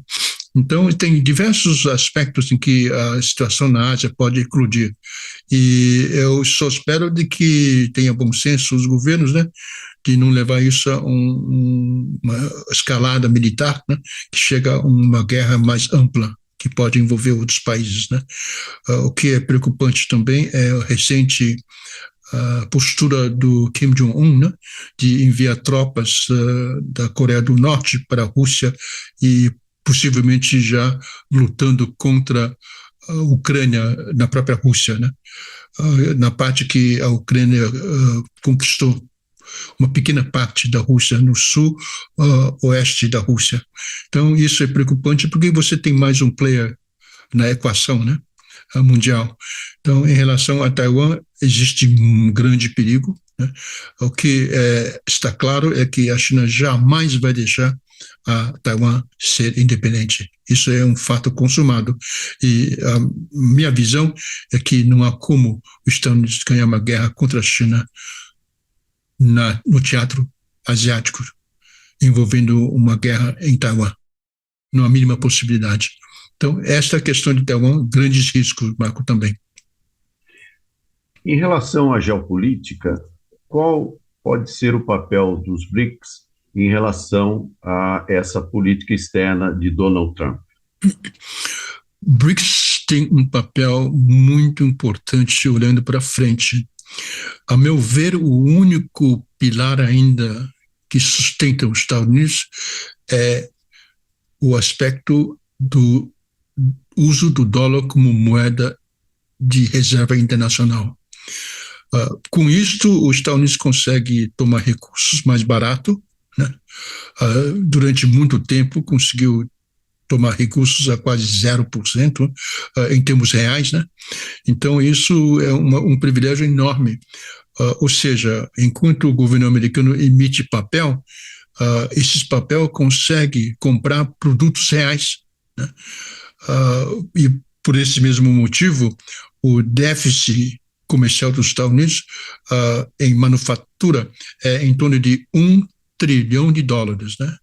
Então, tem diversos aspectos em que a situação na Ásia pode eclodir. E eu só espero de que tenha bom senso os governos, né, de não levar isso a uma escalada militar, né, que chega a uma guerra mais ampla, que pode envolver outros países, né. O que é preocupante também é a recente postura do Kim Jong-un, né, de enviar tropas da Coreia do Norte para a Rússia e possivelmente já lutando contra a Ucrânia na própria Rússia, né? Na parte que a Ucrânia conquistou uma pequena parte da Rússia no sul, oeste da Rússia. Então, isso é preocupante porque você tem mais um player na equação, né, mundial. Então, em relação a Taiwan, existe um grande perigo, né? O que está claro é que a China jamais vai deixar a Taiwan ser independente. Isso é um fato consumado. E a minha visão é que não há como os Estados Unidos ganhar uma guerra contra a China no teatro asiático, envolvendo uma guerra em Taiwan. Não há a mínima possibilidade. Então, esta questão de Taiwan, grandes riscos, Marco, também. Em relação à geopolítica, qual pode ser o papel dos BRICS em relação a essa política externa de Donald Trump? BRICS tem um papel muito importante olhando para frente. A meu ver, o único pilar ainda que sustenta os Estados Unidos é o aspecto do uso do dólar como moeda de reserva internacional. Com isto, os Estados Unidos conseguem tomar recursos mais barato, né? Durante muito tempo conseguiu tomar recursos a quase 0% em termos reais, né? Então isso é um privilégio enorme. Ou seja, enquanto o governo americano emite papel, esses papel consegue comprar produtos reais, né? E por esse mesmo motivo, o déficit comercial dos Estados Unidos em manufatura é em torno de $1 trilhão, né?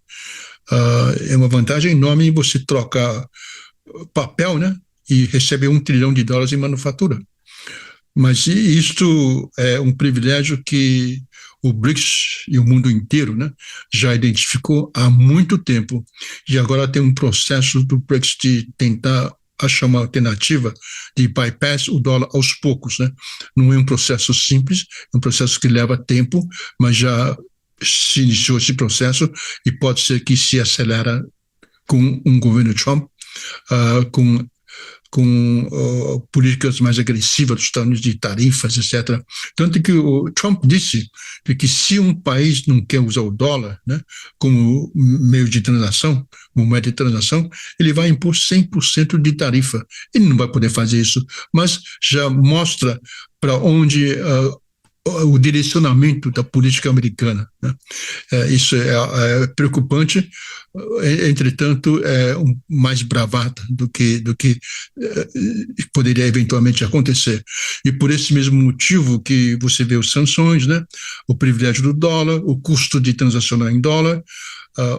É uma vantagem enorme você trocar papel, né? E receber $1 trilhão em manufatura. Mas isto é um privilégio que o BRICS e o mundo inteiro, né, já identificou há muito tempo, e agora tem um processo do BRICS de tentar achar uma alternativa de bypass o dólar aos poucos, né? Não é um processo simples, é um processo que leva tempo, mas já se iniciou esse processo e pode ser que se acelera com um governo Trump, com políticas mais agressivas dos Estados Unidos de tarifas, etc. Tanto que o Trump disse que se um país não quer usar o dólar, né, como meio de transação, como moeda de transação, ele vai impor 100% de tarifa. Ele não vai poder fazer isso, mas já mostra para onde o direcionamento da política americana, né? Isso é preocupante, entretanto, é mais bravata do que poderia eventualmente acontecer. E por esse mesmo motivo que você vê as sanções, né? O privilégio do dólar, o custo de transacionar em dólar,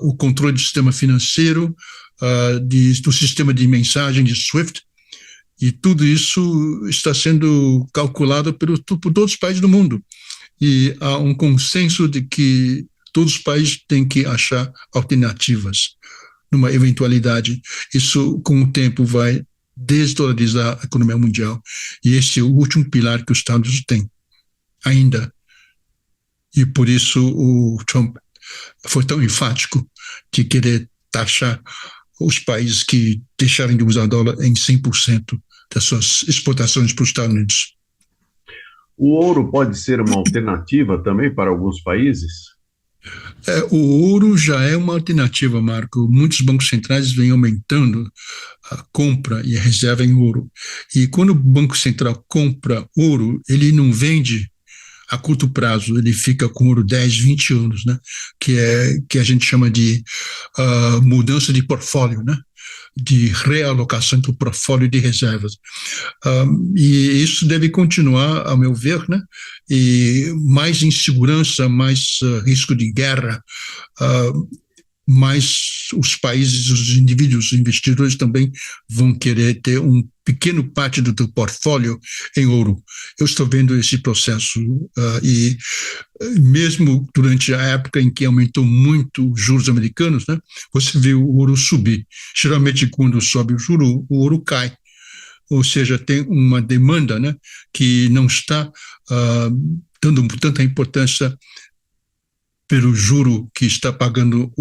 o controle do sistema financeiro, do sistema de mensagem de SWIFT, e tudo isso está sendo calculado por todos os países do mundo. E há um consenso de que todos os países têm que achar alternativas numa eventualidade. Isso, com o tempo, vai desdolarizar a economia mundial. E esse é o último pilar que os Estados Unidos têm ainda. E por isso o Trump foi tão enfático de querer taxar os países que deixarem de usar dólar em 100% das suas exportações para os Estados Unidos. O ouro pode ser uma alternativa também para alguns países? O ouro já é uma alternativa, Marco. Muitos bancos centrais vêm aumentando a compra e a reserva em ouro. E quando o Banco Central compra ouro, ele não vende a curto prazo, ele fica com ouro 10, 20 anos, né? Que a gente chama de mudança de portfólio, né? De realocação do portfólio de reservas. E isso deve continuar, ao meu ver, né? E mais insegurança, mais risco de guerra, mais os países, os indivíduos, os investidores também vão querer ter um pequeno parte do teu portfólio em ouro. Eu estou vendo esse processo e mesmo durante a época em que aumentou muito os juros americanos, né, você vê o ouro subir. Geralmente, quando sobe o juro, o ouro cai. Ou seja, tem uma demanda, né, que não está dando tanta importância pelo juro que está pagando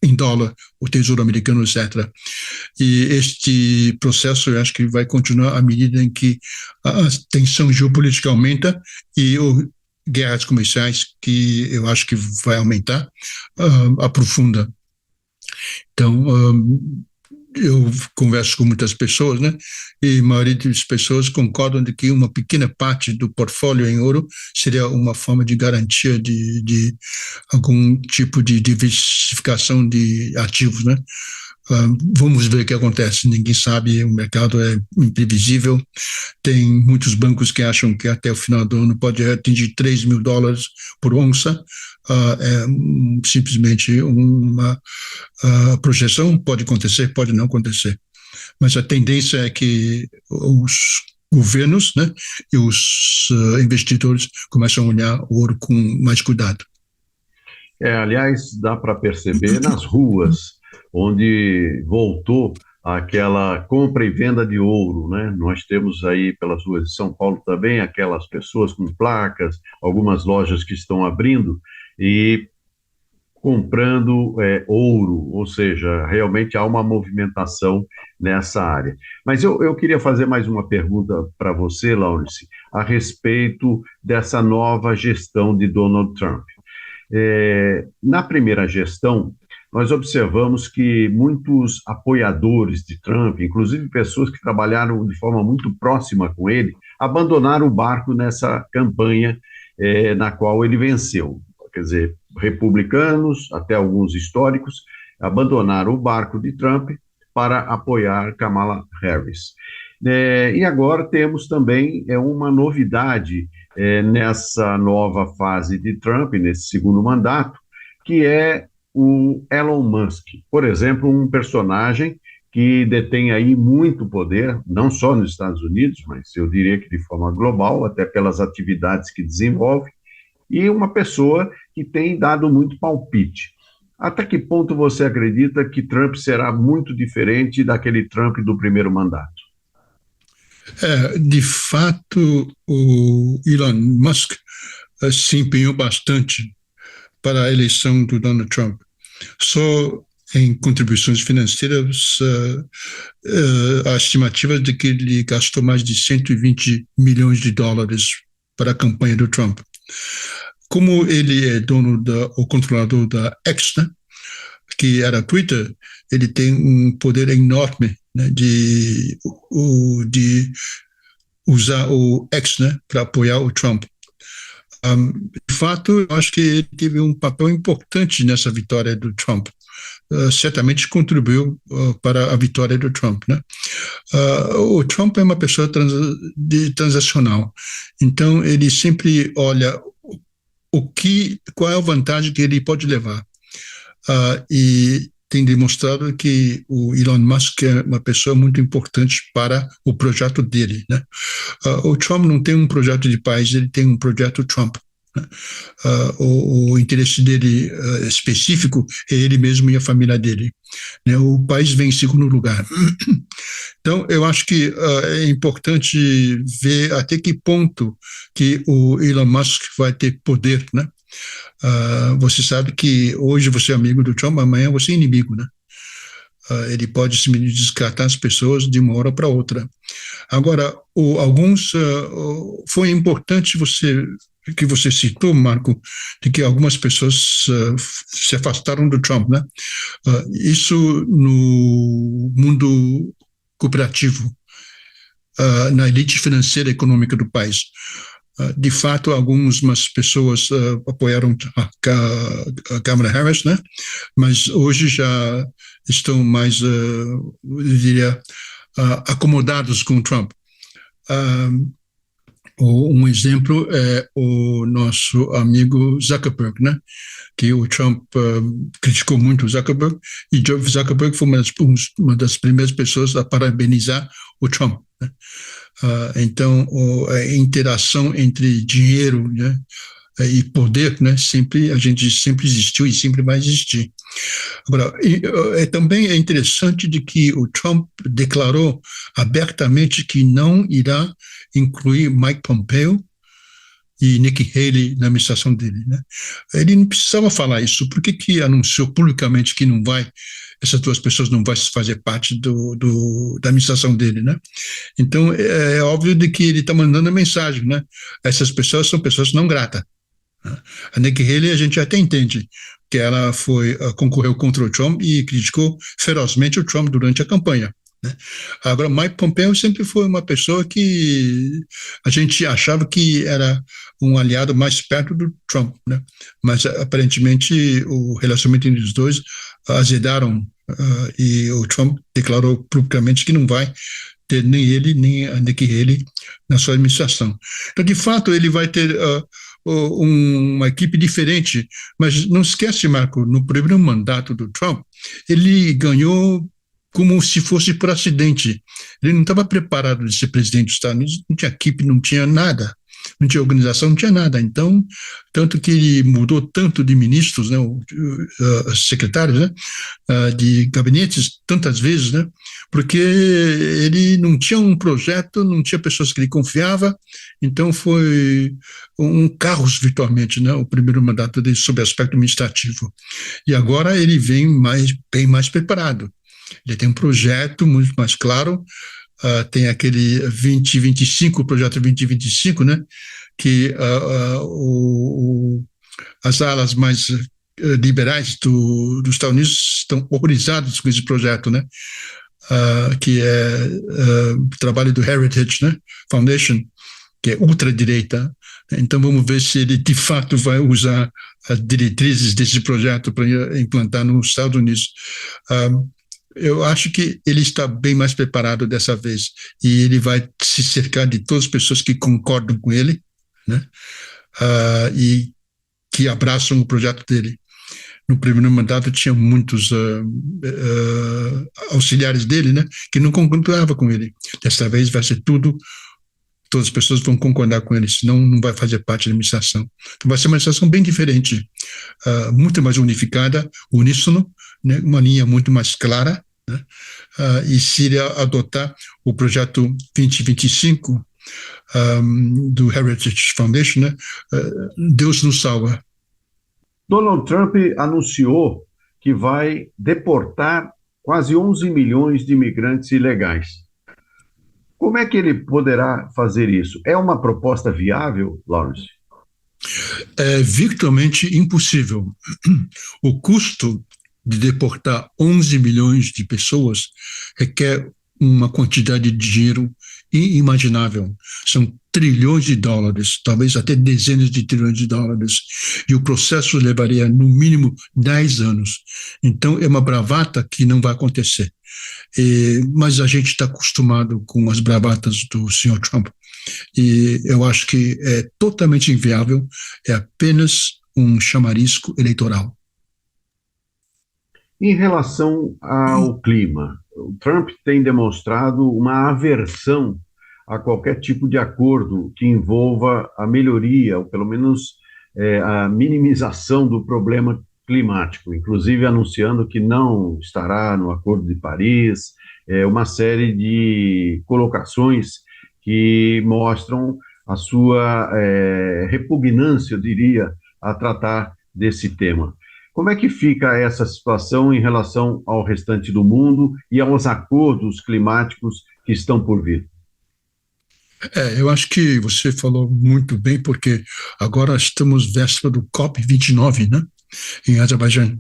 em dólar o Tesouro Americano, etc. E este processo, eu acho que vai continuar à medida em que a tensão geopolítica aumenta e guerras comerciais, que eu acho que vai aumentar, aprofunda. Então, eu converso com muitas pessoas, né? E a maioria das pessoas concordam de que uma pequena parte do portfólio em ouro seria uma forma de garantia de algum tipo de diversificação de ativos, né? Vamos ver o que acontece. Ninguém sabe, o mercado é imprevisível. Tem muitos bancos que acham que até o final do ano pode atingir $3.000 por onça. É simplesmente uma projeção, pode acontecer, pode não acontecer. Mas a tendência é que os governos, né, e os investidores começam a olhar o ouro com mais cuidado. Aliás, dá para perceber nas ruas, onde voltou aquela compra e venda de ouro, né? Nós temos aí pelas ruas de São Paulo também aquelas pessoas com placas, algumas lojas que estão abrindo e comprando ouro, ou seja, realmente há uma movimentação nessa área. Mas eu queria fazer mais uma pergunta para você, Laurence, a respeito dessa nova gestão de Donald Trump. Na primeira gestão, nós observamos que muitos apoiadores de Trump, inclusive pessoas que trabalharam de forma muito próxima com ele, abandonaram o barco nessa campanha na qual ele venceu. Quer dizer, republicanos, até alguns históricos, abandonaram o barco de Trump para apoiar Kamala Harris. E agora temos também uma novidade nessa nova fase de Trump, nesse segundo mandato, que é o Elon Musk. Por exemplo, um personagem que detém aí muito poder, não só nos Estados Unidos, mas eu diria que de forma global, até pelas atividades que desenvolve, e uma pessoa que tem dado muito palpite. Até que ponto você acredita que Trump será muito diferente daquele Trump do primeiro mandato? De fato, o Elon Musk se empenhou bastante para a eleição do Donald Trump. Só em contribuições financeiras, a estimativa é de que ele gastou mais de 120 milhões de dólares para a campanha do Trump. Como ele é o controlador da X, né, que era Twitter, ele tem um poder enorme, né, de usar o X, né, para apoiar o Trump. De fato, eu acho que ele teve um papel importante nessa vitória do Trump. Certamente contribuiu para a vitória do Trump, né? O Trump é uma pessoa transacional, então ele sempre olha qual é a vantagem que ele pode levar. E tem demonstrado que o Elon Musk é uma pessoa muito importante para o projeto dele, né? O Trump não tem um projeto de país, ele tem um projeto Trump. O interesse dele específico é ele mesmo e a família dele, né? O país vem em segundo lugar. Então, eu acho que é importante ver até que ponto que o Elon Musk vai ter poder, né? Você sabe que hoje você é amigo do Trump, amanhã você é inimigo, né? Ele pode simplesmente descartar as pessoas de uma hora para outra. Agora, foi importante que você citou, Marco, de que algumas pessoas se afastaram do Trump, né? Isso no mundo cooperativo, na elite financeira e econômica do país. De fato, algumas pessoas apoiaram a Kamala Harris, né? Mas hoje já estão mais, eu diria, acomodados com o Trump. Um exemplo é o nosso amigo Zuckerberg, né? Que o Trump criticou muito o Zuckerberg, e Zuckerberg foi uma das primeiras pessoas a parabenizar o Trump, né? Então, a interação entre dinheiro, né, e poder, né, a gente sempre existiu e sempre vai existir. Agora, também é interessante de que o Trump declarou abertamente que não irá incluir Mike Pompeo e Nikki Haley na administração dele, né? Ele não precisava falar isso. Por que anunciou publicamente que não vai, essas duas pessoas não vão fazer parte da administração dele, né? Então, é óbvio de que ele está mandando a mensagem, né? Essas pessoas são pessoas não gratas. A Nikki Haley a gente até entende que ela concorreu contra o Trump e criticou ferozmente o Trump durante a campanha, né? Agora, Mike Pompeo sempre foi uma pessoa que a gente achava que era um aliado mais perto do Trump, né? Mas aparentemente o relacionamento entre os dois azedaram, e o Trump declarou publicamente que não vai ter nem ele nem a Nikki Haley na sua administração. Então, de fato, ele vai ter uma equipe diferente, mas não esquece, Marco, no primeiro mandato do Trump, ele ganhou como se fosse por acidente. Ele não estava preparado de ser presidente dos Estados Unidos, não tinha equipe, não tinha nada, não tinha organização, não tinha nada. Então, tanto que ele mudou tanto de ministros, né, secretários, né, de gabinetes, tantas vezes, né, porque ele não tinha um projeto, não tinha pessoas que ele confiava. Então, foi um caos virtualmente, né, o primeiro mandato dele sob aspecto administrativo. E agora ele vem bem mais preparado. Ele tem um projeto muito mais claro, tem aquele 2025, o projeto 2025, né, que as alas mais liberais dos Estados Unidos estão horrorizados com esse projeto, né, que é o trabalho do Heritage, né, Foundation, que é ultradireita. Então, vamos ver se ele, de fato, vai usar as diretrizes desse projeto para implantar nos Estados Unidos. eu acho que ele está bem mais preparado dessa vez e ele vai se cercar de todas as pessoas que concordam com ele, né? E que abraçam o projeto dele. No primeiro mandato tinha muitos auxiliares dele, né, que não concordavam com ele. Dessa vez vai ser todas as pessoas vão concordar com ele, senão não vai fazer parte da administração. Então vai ser uma administração bem diferente, muito mais unificada, uníssono, né, uma linha muito mais clara, né, e se ele adotar o projeto 2025 do Heritage Foundation, né, Deus nos salva. Donald Trump anunciou que vai deportar quase 11 milhões de imigrantes ilegais. Como é que ele poderá fazer isso? É uma proposta viável, Lawrence? É virtualmente impossível. O custo de deportar 11 milhões de pessoas requer uma quantidade de dinheiro inimaginável. São trilhões de dólares, talvez até dezenas de trilhões de dólares, e o processo levaria no mínimo 10 anos. Então é uma bravata que não vai acontecer. Mas a gente está acostumado com as bravatas do senhor Trump, e eu acho que é totalmente inviável, é apenas um chamarisco eleitoral. Em relação ao clima, o Trump tem demonstrado uma aversão a qualquer tipo de acordo que envolva a melhoria, ou pelo menos a minimização do problema climático, inclusive anunciando que não estará no Acordo de Paris, uma série de colocações que mostram a sua repugnância, eu diria, a tratar desse tema. Como é que fica essa situação em relação ao restante do mundo e aos acordos climáticos que estão por vir? Eu acho que você falou muito bem, porque agora estamos véspera do COP29, né, em Azerbaijão,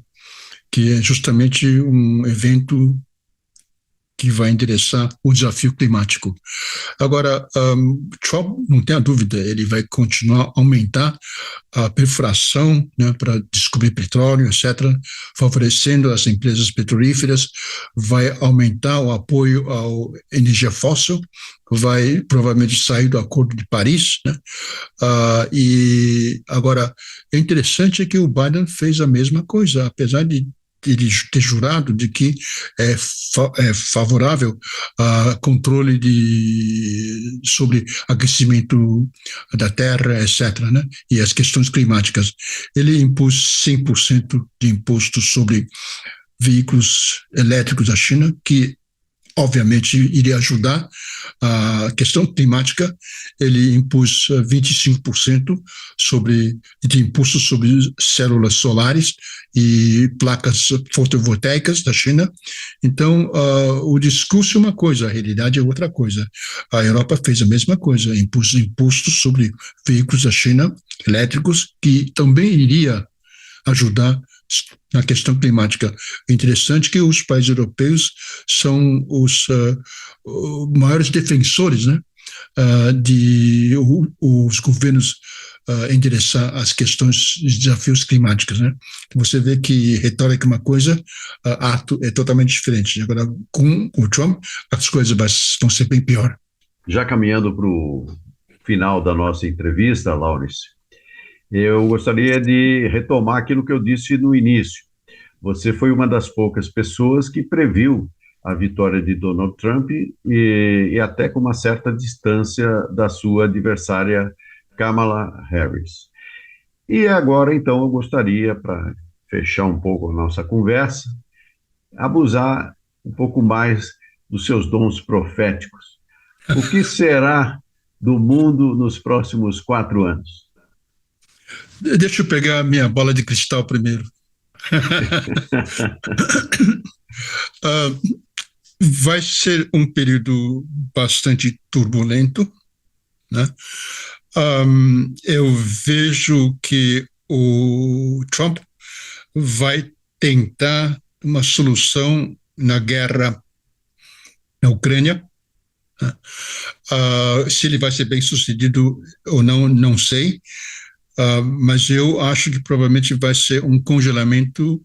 que é justamente um evento que vai endereçar o desafio climático. Agora, Trump, não tenha dúvida, ele vai continuar a aumentar a perfuração, né, para descobrir petróleo, etc., favorecendo as empresas petrolíferas, vai aumentar o apoio à energia fóssil, vai provavelmente sair do Acordo de Paris, né? E agora, é interessante que o Biden fez a mesma coisa, apesar de ele ter jurado de que é favorável a controle sobre aquecimento da terra, etc., né? E as questões climáticas. Ele impôs 100% de imposto sobre veículos elétricos da China, que obviamente iria ajudar a questão climática. Ele impôs 25% de imposto sobre células solares e placas fotovoltaicas da China. Então, o discurso é uma coisa, a realidade é outra coisa. A Europa fez a mesma coisa, impôs impostos sobre veículos da China elétricos, que também iria ajudar na questão climática. É interessante que os países europeus são os maiores defensores, né, de os governos endereçar as questões de desafios climáticos, né? Você vê que retórica é uma coisa, ato é totalmente diferente. Agora, com o Trump, as coisas vão ser bem pior. Já caminhando para o final da nossa entrevista, Lawrence, eu gostaria de retomar aquilo que eu disse no início. Você foi uma das poucas pessoas que previu a vitória de Donald Trump e até com uma certa distância da sua adversária Kamala Harris. E agora, então, eu gostaria, para fechar um pouco a nossa conversa, abusar um pouco mais dos seus dons proféticos. O que será do mundo nos próximos 4 anos? Deixa eu pegar a minha bola de cristal primeiro. Vai ser um período bastante turbulento, né? Eu vejo que o Trump vai tentar uma solução na guerra na Ucrânia. Se ele vai ser bem sucedido ou não, não sei. Mas eu acho que provavelmente vai ser um congelamento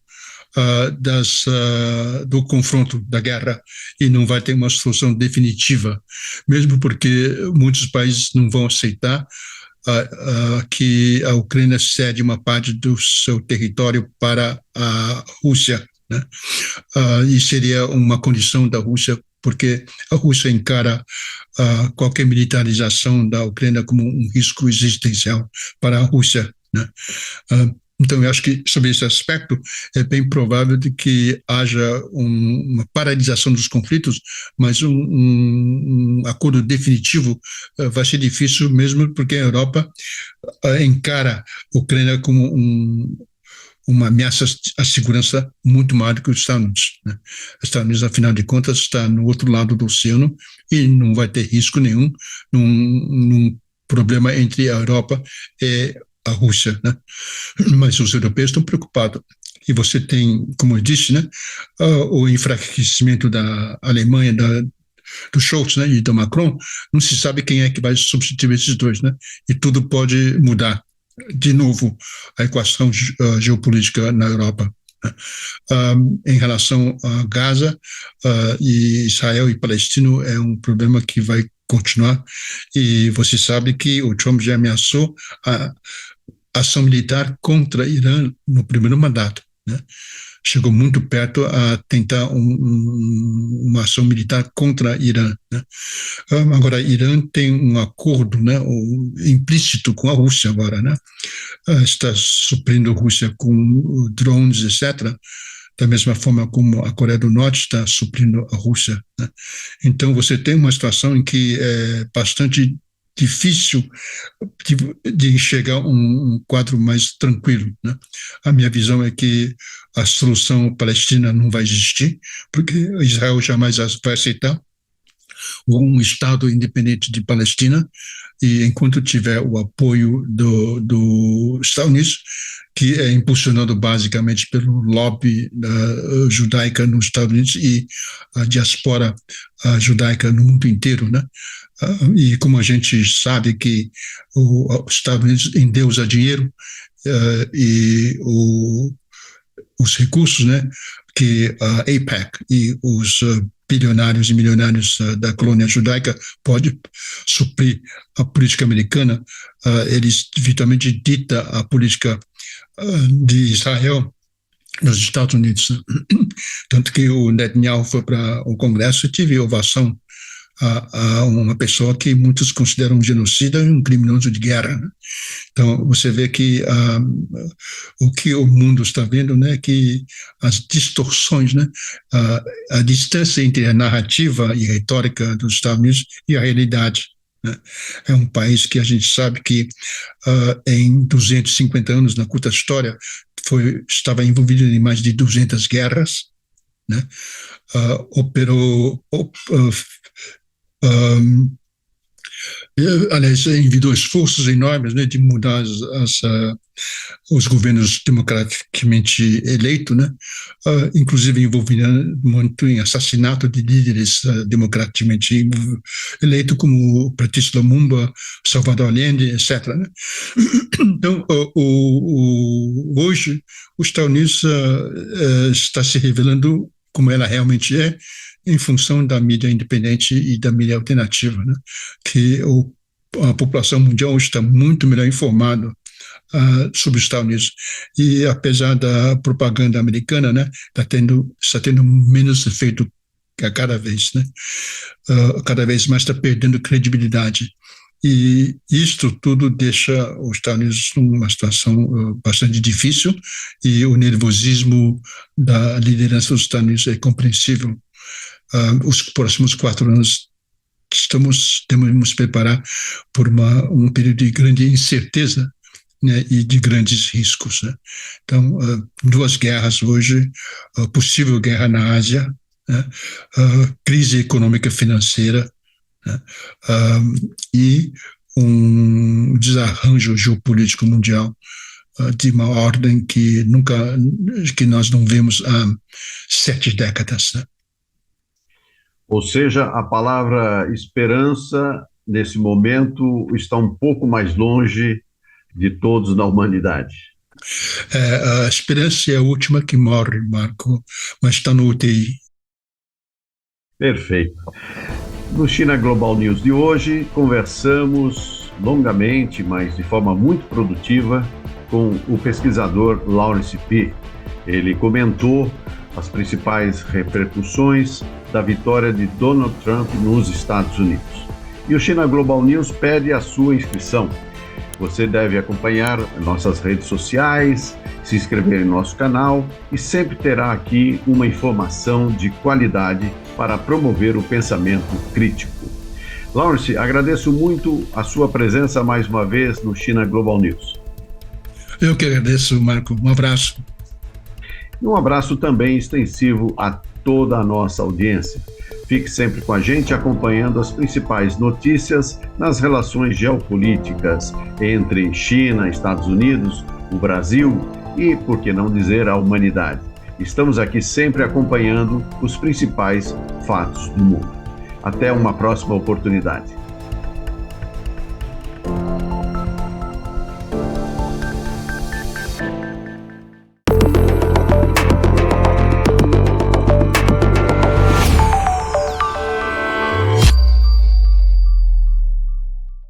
do confronto, da guerra, e não vai ter uma solução definitiva, mesmo porque muitos países não vão aceitar que a Ucrânia cede uma parte do seu território para a Rússia, né? E seria uma condição da Rússia, porque a Rússia encara qualquer militarização da Ucrânia como um risco existencial para a Rússia, né? Então, eu acho que, sobre esse aspecto, é bem provável de que haja uma paralisação dos conflitos, mas um acordo definitivo vai ser difícil, mesmo porque a Europa encara a Ucrânia como uma ameaça à segurança muito maior do que os Estados Unidos, né? Os Estados Unidos, afinal de contas, está no outro lado do oceano e não vai ter risco nenhum num problema entre a Europa e a Rússia, né? Mas os europeus estão preocupados. E você tem, como eu disse, né, o enfraquecimento da Alemanha, do Scholz, né, e do Macron. Não se sabe quem é que vai substituir esses dois, né? E tudo pode mudar de novo a equação geopolítica na Europa. Em relação a Gaza, e Israel e Palestina, é um problema que vai continuar, e você sabe que o Trump já ameaçou a ação militar contra Irã no primeiro mandato, né? Chegou muito perto a tentar uma ação militar contra Irã, né? Agora, Irã tem um acordo, né, implícito com a Rússia agora, né? Está suprindo a Rússia com drones, etc., da mesma forma como a Coreia do Norte está suprindo a Rússia, né? Então, você tem uma situação em que é bastante difícil de enxergar um quadro mais tranquilo, né? A minha visão é que a solução palestina não vai existir, porque Israel jamais vai aceitar um Estado independente de Palestina, e enquanto tiver o apoio dos Estados Unidos, que é impulsionado basicamente pelo lobby judaica nos Estados Unidos e a diáspora judaica no mundo inteiro, né? E como a gente sabe que os Estados Unidos endeusa dinheiro, e os recursos, né, que a AIPAC e os bilionários e milionários da colônia judaica pode suprir a política americana, eles virtualmente ditam a política de Israel nos Estados Unidos, né? Tanto que o Netanyahu foi para o Congresso e teve ovação a uma pessoa que muitos consideram um genocida e um criminoso de guerra, né? Então, você vê que o que o mundo está vendo, né, que as distorções, né, a distância entre a narrativa e a retórica dos Estados Unidos e a realidade, né? É um país que a gente sabe que em 250 anos, na curta história, estava envolvido em mais de 200 guerras, né? Aliás, envidou esforços enormes, né, de mudar os governos democraticamente eleitos, né, inclusive envolvendo muito em assassinato de líderes democraticamente eleitos, como o Patrice Lumumba, Salvador Allende, etc., né? Então, hoje, os Estados Unidos está se revelando como ela realmente é, em função da mídia independente e da mídia alternativa, né? Que a população mundial está muito melhor informada sobre os Estados Unidos. E apesar da propaganda americana, né, está tendo menos efeito a cada vez, né? Cada vez mais está perdendo credibilidade. E isto tudo deixa os Estados Unidos numa situação bastante difícil, e o nervosismo da liderança dos Estados Unidos é compreensível. Os próximos 4 anos devemos preparar por um período de grande incerteza, né, e de grandes riscos, né? Então, 2 guerras hoje, possível guerra na Ásia, né, crise econômica financeira, né, e um desarranjo geopolítico mundial de uma ordem que nós não vemos há 7 décadas, né? Ou seja, a palavra esperança, nesse momento, está um pouco mais longe de todos na humanidade. A esperança é a última que morre, Marco, mas está no UTI. Perfeito. No China Global News de hoje, conversamos longamente, mas de forma muito produtiva, com o pesquisador Lawrence P. Ele comentou as principais repercussões da vitória de Donald Trump nos Estados Unidos. E o China Global News pede a sua inscrição. Você deve acompanhar nossas redes sociais, se inscrever em nosso canal e sempre terá aqui uma informação de qualidade para promover o pensamento crítico. Lawrence, agradeço muito a sua presença mais uma vez no China Global News. Eu que agradeço, Marco. Um abraço. E um abraço também extensivo a toda a nossa audiência. Fique sempre com a gente acompanhando as principais notícias nas relações geopolíticas entre China, Estados Unidos, o Brasil e, por que não dizer, a humanidade. Estamos aqui sempre acompanhando os principais fatos do mundo. Até uma próxima oportunidade.